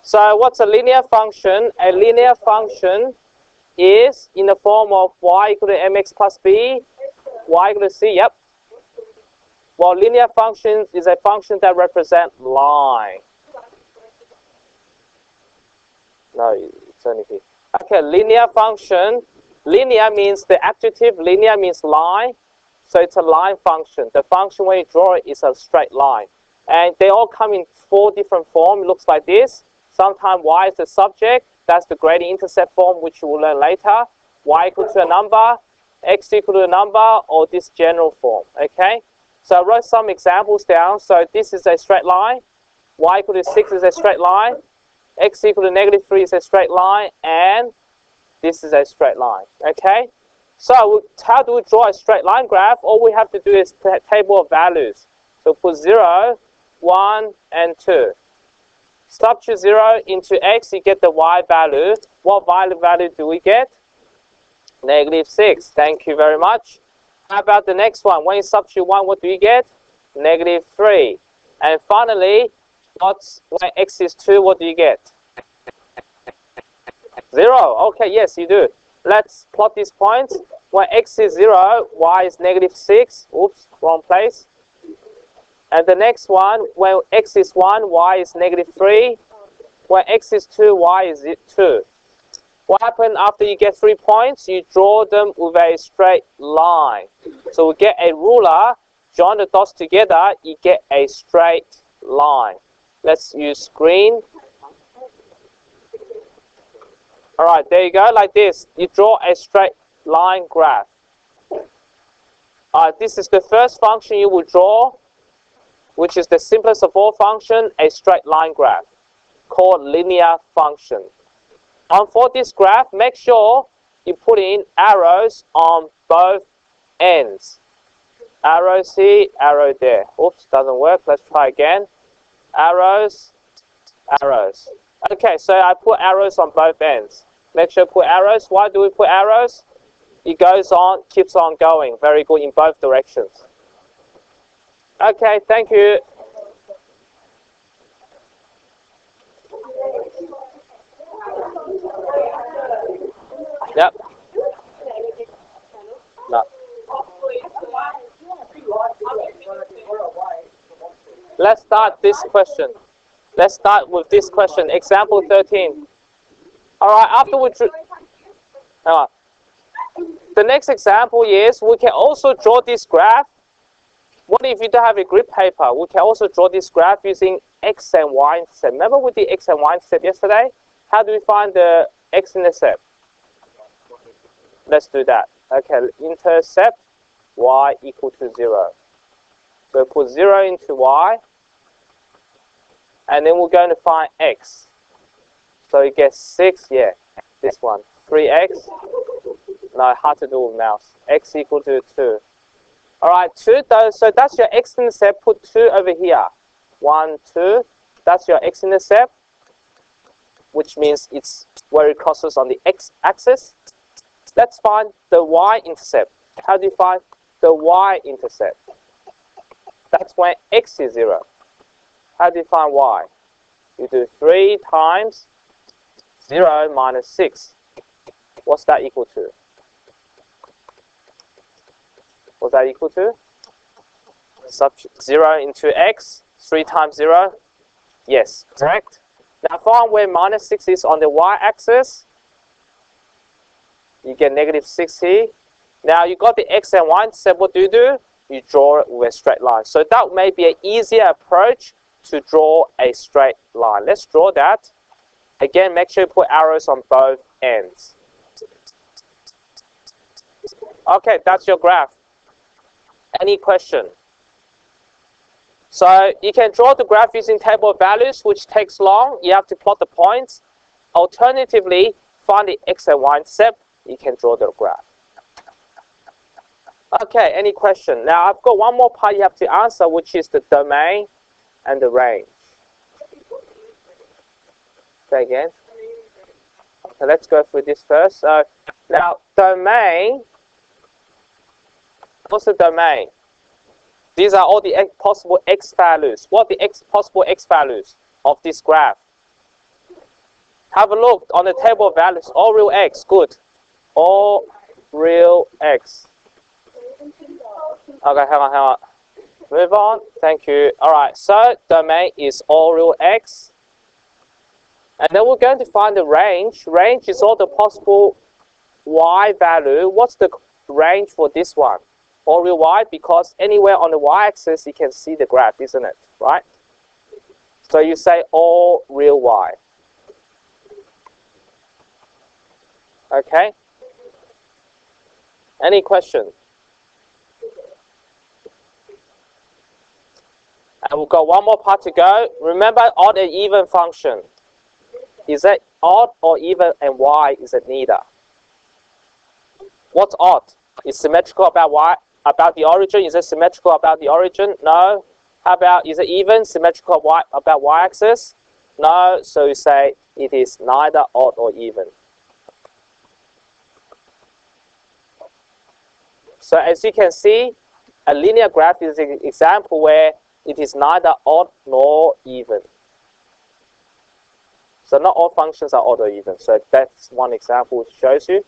So what's a linear function? A linear function is in the form of y equal to mx plus b, y equal to c, yep. Well, linear function is a function that represents line. No, it's only here. Okay, linear function. Linear means the adjective, linear means line. So it's a line function. The function when you draw it is a straight line. And they all come in 4 different forms. It looks like this. Sometimes y is the subject. That's the gradient intercept form, which you will learn later. Y equal to a number, x equal to a number, or this general form. Okay? So I wrote some examples down. So this is a straight line. Y equal to 6 is a straight line. X equal to negative 3 is a straight line. And this is a straight line. Okay? So how do we draw a straight line graph? All we have to do is put a table of values. So put 0, 1, and 2. Substitute 0 into x, you get the y value. What value do we get? Negative 6. Thank you very much. How about the next one? When you substitute 1, what do you get? Negative 3. And finally, when x is 2, what do you get? 0. Okay, yes, you do. Let's plot these points. When x is 0, y is negative 6. Oops, wrong place. And the next one, when x is 1, y is negative 3. When x is 2, y is 2. What happens after you get 3 points? You draw them with a straight line. So we get a ruler, join the dots together, you get a straight line. Let's use green. All right, there you go, like this. You draw a straight line graph. This is the first function you will draw, which is the simplest of all functions, a straight line graph, called linear function. And for this graph, make sure you put in arrows on both ends. Arrows here, arrow there. Oops, doesn't work. Let's try again. Arrows, arrows. Okay, so I put arrows on both ends. Make sure you put arrows. Why do we put arrows? It goes on, keeps on going. Very good in both directions. Okay, thank you. Yep. No. Let's start this question. Let's start with this question. Example 13. All right, after we the next example is we can also draw this graph. What if you don't have a grid paper? We can also draw this graph using x and y intercept. Remember we did x and y intercept yesterday? How do we find the x-intercept? Let's do that. Okay, intercept y equal to 0. So put 0 into y, and then we're going to find x. So you get 6, yeah, this one. 3x, no, hard to do with mouse. X equal to 2. All right, 2, so that's your x-intercept. Put 2 over here. 1, 2, that's your x-intercept, which means it's where it crosses on the x-axis. Let's find the y-intercept. How do you find the y-intercept? That's when x is 0. How do you find y? You do 3 times 0 minus 6. What's that equal to? What's that equal to? 0 into x, 3 times 0. Yes, correct. Now find where minus 6 is on the y-axis. You get negative 6 here. Now you got the x and y intercept. What do? You draw it with a straight line. So that may be an easier approach to draw a straight line. Let's draw that. Again, make sure you put arrows on both ends. Okay, that's your graph. Any question? So you can draw the graph using table of values, which takes long. You have to plot the points. Alternatively, find the x and y intercept. You can draw the graph. Okay, any question? Now I've got one more part you have to answer, which is the domain and the range. Say again. Okay, let's go through this first. So now domain. What's the domain? These are all the possible x values. What are the possible x values of this graph? Have a look on the table of values. All real x, good. All real x. Okay, hang on. Move on. Thank you. All right. So domain is all real x, and then we're going to find the range. Range is all the possible y value. What's the range for this one? All real y, because anywhere on the y-axis you can see the graph, isn't it? Right? So you say all real y. Okay. Any question? And we've got one more part to go. Remember odd and even function. Is it odd or even, and why is it neither? What's odd? Is symmetrical about y, about the origin? Is it symmetrical about the origin? No. How about, is it even symmetrical about y-axis? No. So you say it is neither odd or even. So as you can see, a linear graph is an example where it is neither odd nor even. So not all functions are odd or even. So that's one example which shows you.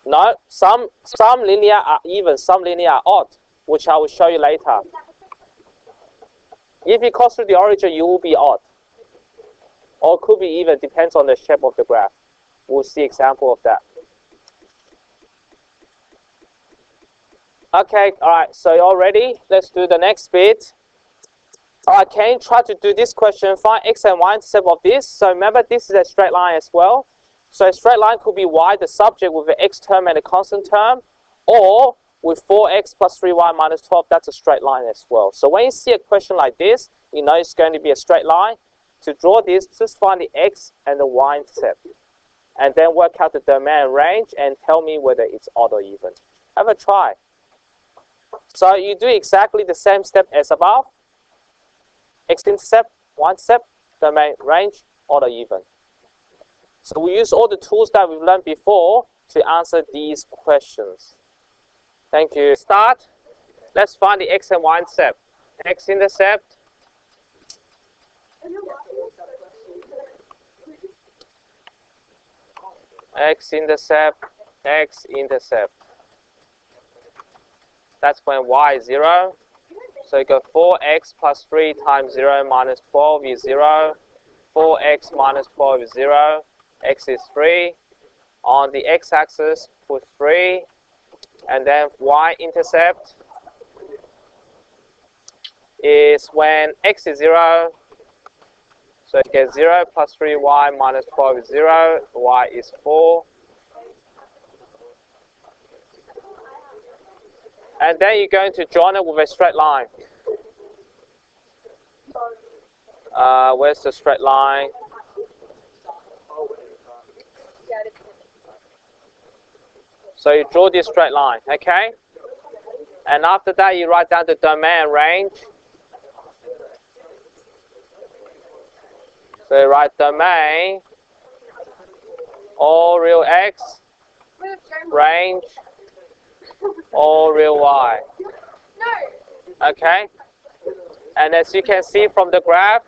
No, some linear are even, some linear are odd, which I will show you later. If you cross through the origin, you will be odd. Or it could be even, depends on the shape of the graph. We'll see example of that. Okay, all right, so you're all ready? Let's do the next bit. All right, can you try to do this question? Find x and y intercept of this. So remember, this is a straight line as well. So a straight line could be y, the subject, with an x term and a constant term, or with 4x plus 3y minus 12, that's a straight line as well. So when you see a question like this, you know it's going to be a straight line. To draw this, just find the x and the y intercept, and then work out the domain and range and tell me whether it's odd or even. Have a try. So you do exactly the same step as above. X-intercept, y-intercept, domain, range, odd or even. So we use all the tools that we've learned before to answer these questions. Thank you. Start. Let's find the x and y-intercept. X-intercept. X-intercept, x-intercept. That's when y is 0. So you go 4x plus 3 times 0 minus 12 is 0. 4x minus 12 is 0. X is 3. On the x-axis, put 3. And then y-intercept is when x is 0. So you get 0 plus 3y minus 12 is 0. Y is 4. And then you're going to join it with a straight line. Where's the straight line? So you draw this straight line, okay? And after that, you write down the domain and range. So you write domain, all real x, range, all real y. Okay? And as you can see from the graph,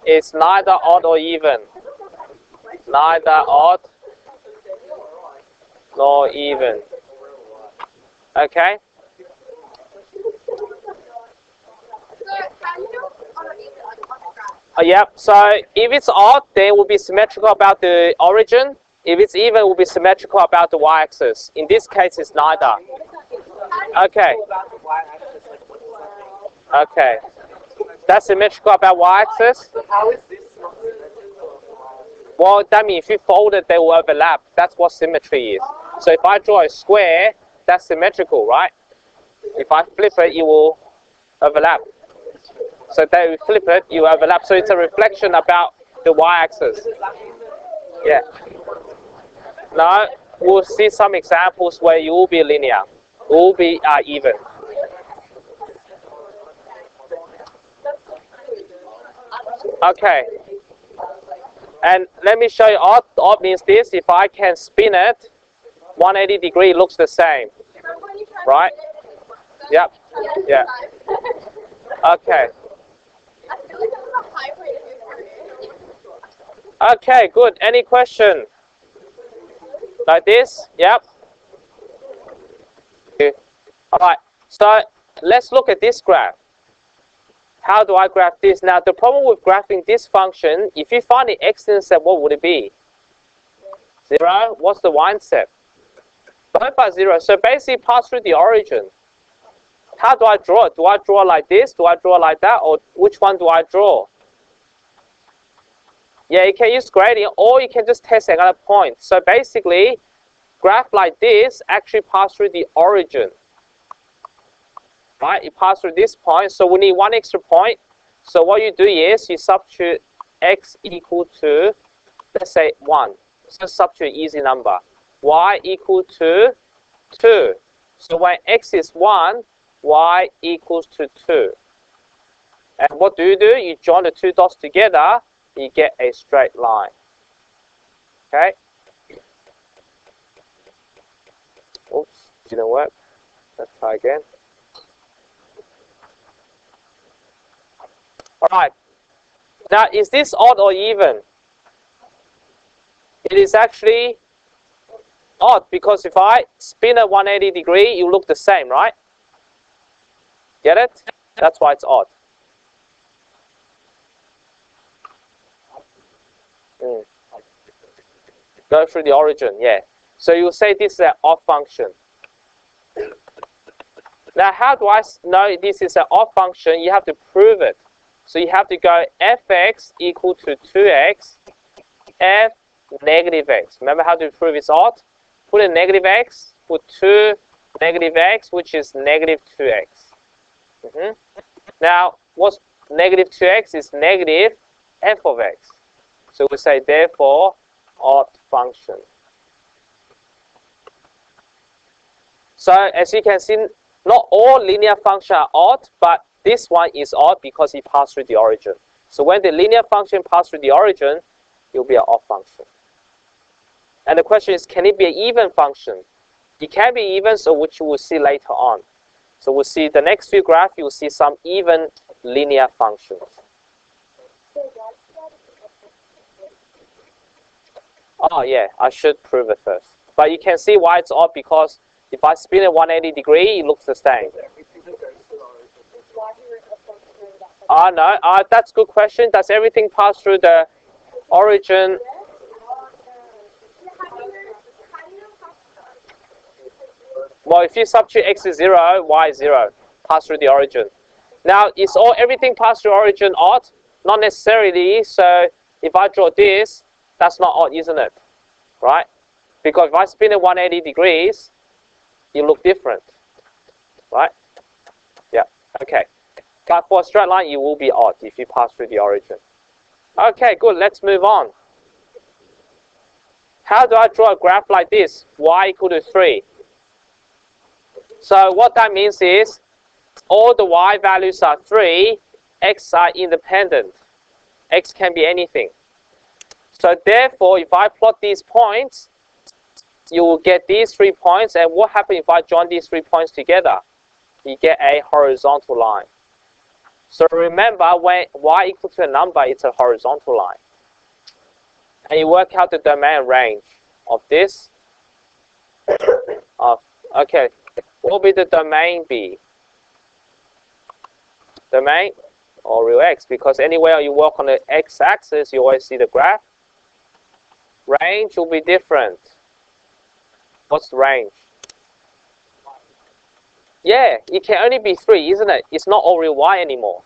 it's neither odd or even. Neither odd nor even. Okay? Yep, so if it's odd, then it will be symmetrical about the origin. If it's even, it will be symmetrical about the y-axis. In this case, it's neither. Okay. Okay. That's symmetrical about y-axis. How is this not symmetrical? Well, that means if you fold it, they will overlap. That's what symmetry is. So if I draw a square, that's symmetrical, right? If I flip it, it will overlap. So then we flip it, you overlap. So it's a reflection about the y-axis. Yeah. Now, we'll see some examples where you will be linear. It will be even. Okay. And let me show you odd. Odd means this. If I can spin it, 180 degree looks the same. Right? Yep. Yeah. Okay. Okay, good. Any question? Like this? Yep. Okay. All right. So let's look at this graph. How do I graph this? Now, the problem with graphing this function, if you find the x-intercept, what would it be? 0. What's the y-intercept? Both are 0. So basically, pass through the origin. How do I draw it? Do I draw like this? Do I draw like that? Or which one do I draw? Yeah, you can use gradient, or you can just test another point. So basically, graph like this actually pass through the origin. Right? It pass through this point, so we need one extra point. So what you do is you substitute x equal to, let's say 1. So substitute easy number. Y equal to 2. So when x is 1, y equals to 2. And what do? You join the two dots together, you get a straight line. Okay? Oops, didn't work. Let's try again. Alright. Now, is this odd or even? It is actually odd, because if I spin at 180 degree, you look the same, right? Get it? That's why it's odd. Go through the origin, yeah. So you say this is an odd function. Now, how do I know this is an odd function? You have to prove it. So you have to go fx equal to 2x, f negative x. Remember how to prove it's odd? Put a negative x, put 2 negative x, which is negative 2x. Now, what's negative 2x is negative f of x. So we say, therefore, odd function. So as you can see, not all linear functions are odd, but this one is odd because it passed through the origin. So when the linear function passes through the origin, it will be an odd function. And the question is, can it be an even function? It can be even, so which you will see later on. So we'll see the next few graphs, you will see some even linear functions. Oh yeah, I should prove it first. But you can see why it's odd, because if I spin it 180 degree, it looks the same. No, that's a good question. Does everything pass through the origin? Well, if you substitute x is 0, y is 0, pass through the origin. Now, is everything pass through origin odd? Not necessarily. So if I draw this, that's not odd, isn't it? Right? Because if I spin it 180 degrees, it look different. Right? Yeah. Okay. But for a straight line, it will be odd if you pass through the origin. Okay, good. Let's move on. How do I draw a graph like this? Y equal to 3. So what that means is, all the y values are 3, x are independent. X can be anything. So therefore, if I plot these points, you will get these 3 points. And what happens if I join these 3 points together? You get a horizontal line. So remember, when y equal to a number, it's a horizontal line. And you work out the domain range of this. Okay, what will be the domain be? Domain or real x, because anywhere you work on the x-axis, you always see the graph. Range will be different. What's the range? Yeah, it can only be 3, isn't it? It's not all real y anymore.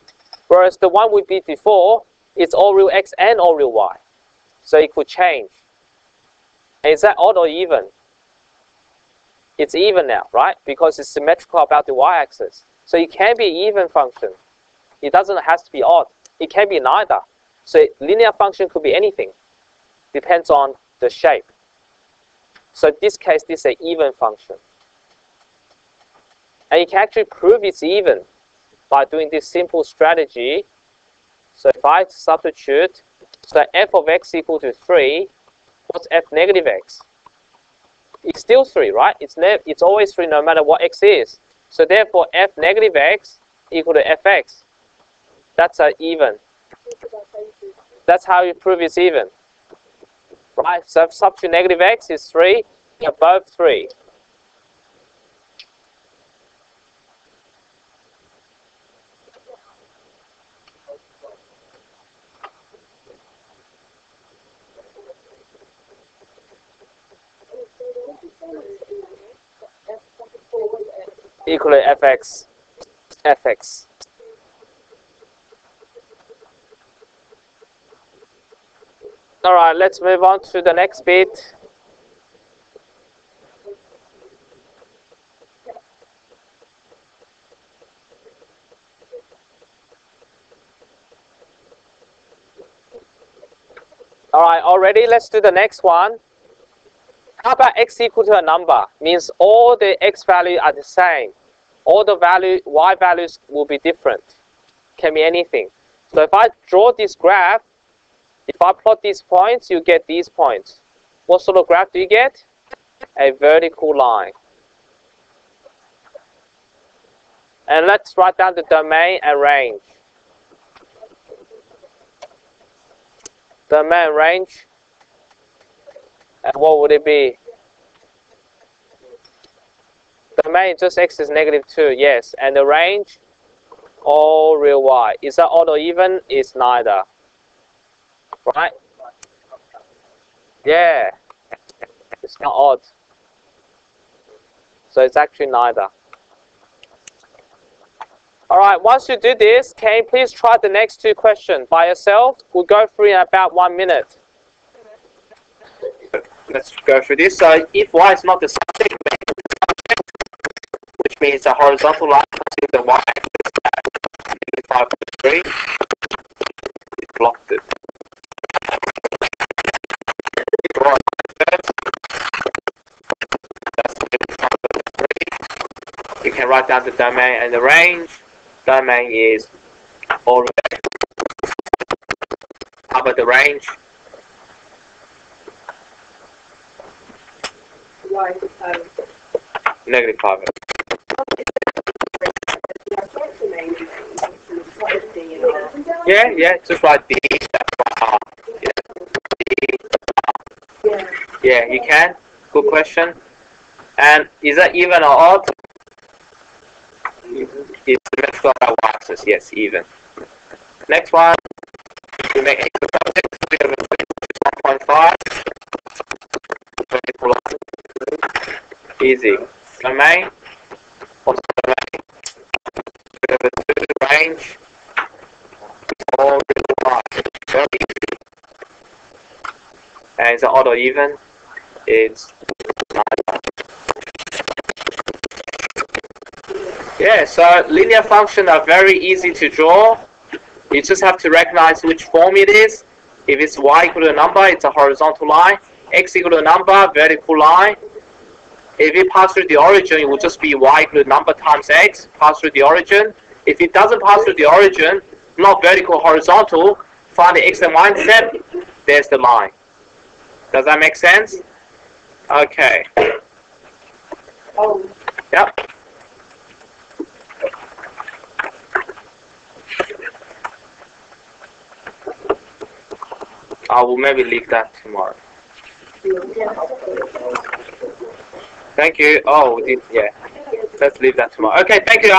Whereas the one we beat before, it's all real x and all real y. So it could change. And is that odd or even? It's even now, right? Because it's symmetrical about the y-axis. So it can be an even function. It doesn't have to be odd. It can be neither. So linear function could be anything. Depends on the shape. So in this case, this is an even function. And you can actually prove it's even by doing this simple strategy. So if I substitute, so f of x equal to 3, what's f negative x? It's still 3, right? It's always 3 no matter what x is. So therefore, f negative x equal to fx. That's an even. That's how you prove it's even. Right, so substitute negative x is 3. They're both 3. Equal to fx. All right, let's move on to the next bit. All right, already, let's do the next one. How about x equal to a number? Means all the x values are the same. All the y values will be different. Can be anything. So if I draw this graph, if I plot these points, you get these points. What sort of graph do you get? A vertical line. And let's write down the domain and range. Domain and range. And what would it be? Domain just x is -2, yes. And the range, all real y. Is that odd or even? It's neither. Right? Yeah. It's not odd. So it's actually neither. All right, once you do this, can you please try the next 2 questions by yourself? We'll go through in about 1 minute. Let's go through this. So if y is not the subject, which means a horizontal line to the y-axis at -5.3, it blocked it. You can write down the domain and the range. Domain is all red. How about the range? -5. Yeah, just write D. Yeah, you can. Good question. And is that even or odd? It's symmetrical about y-axis. Yes, even. Next one. We make x the subject. We have 1.5. Easy. Domain. What's the domain? We have a 2 range. All very easy. And is it odd or even? It's neither. Yeah, so linear functions are very easy to draw. You just have to recognize which form it is. If it's y equal to a number, it's a horizontal line. X equal to a number, vertical line. If it passes through the origin, it will just be y equal to number times x, pass through the origin. If it doesn't pass through the origin, not vertical, horizontal, find the x and y intercept, there's the line. Does that make sense? Okay. Oh. Yep. I will maybe leave that tomorrow. Thank you. Oh, yeah. Let's leave that tomorrow. Okay, thank you.